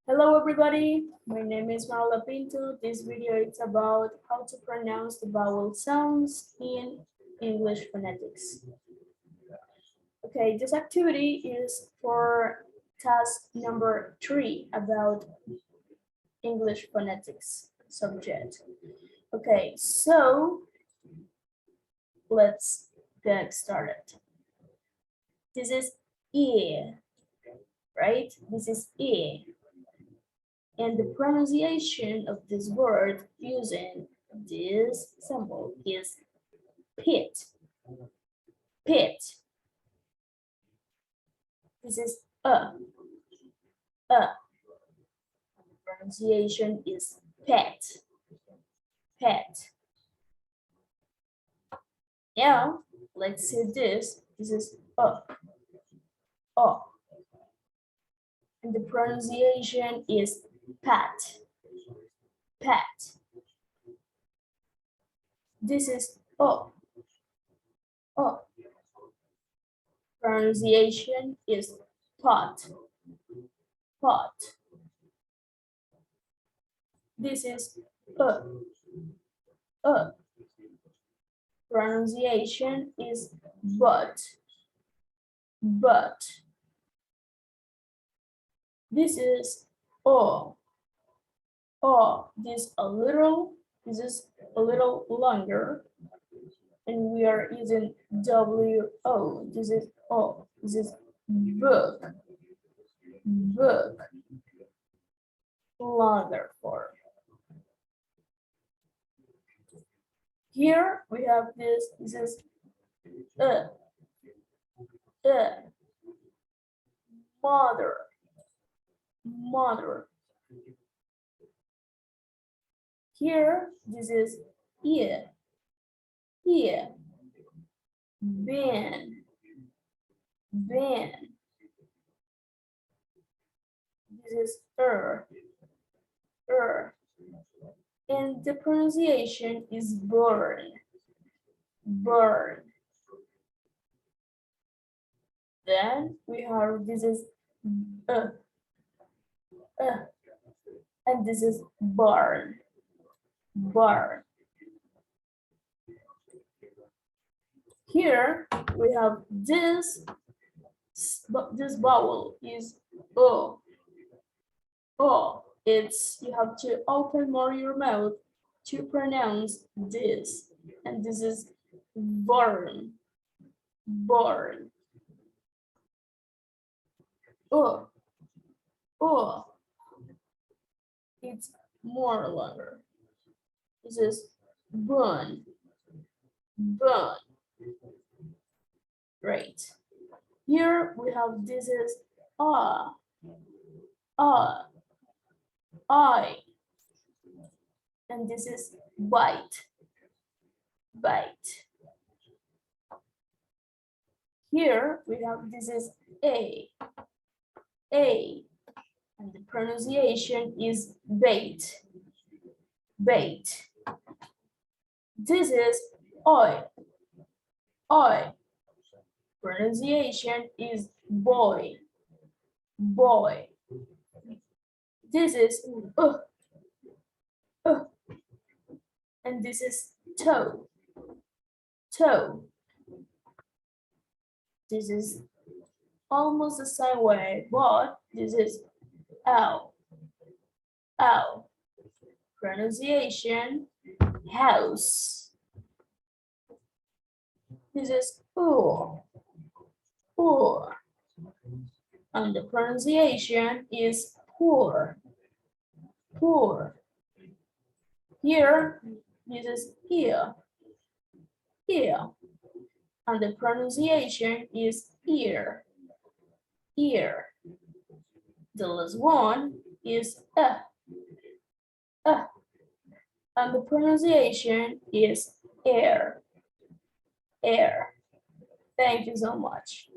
Hello everybody, my name is Marla Pinto. This video is about how to pronounce the vowel sounds in English phonetics. Okay, this activity is for task number 3 about English phonetics subject. Okay, so let's get started. This is E, right? This is E. And the pronunciation of this word using this symbol is pit. Pit. This is a. Pronunciation is pet. Pet. Now let's see this. This is a. And the pronunciation is pat. Pat. This is o. Pronunciation is pot. Pot. This is pronunciation is but. But. This is o. This is a little longer, and we are using W-O. This is O. This is book. Book. Longer form. Here we have this. This is mother. Mother. Here, this is ear. Ear. Ben. Ben. This is and the pronunciation is burn. Burn. Then we have this is and this is barn. Barn. Here we have this vowel is O. O. It's you have to open more your mouth to pronounce this, and this is born. Born. O. O. It's more longer. This is bun. Bun. Great. Here we have this is I, and this is bite. Bite. Here we have this is a, and the pronunciation is bait. Bait. This is oi. Pronunciation is boy. Boy. This is and this is toe. Toe. This is almost the same way, but this is ow. Ow. Pronunciation house. This is oo. And the pronunciation is poor. Poor. Here, this is ear. Ear. And the pronunciation is ear. Ear. The last one is and the pronunciation is air. Air. Thank you so much.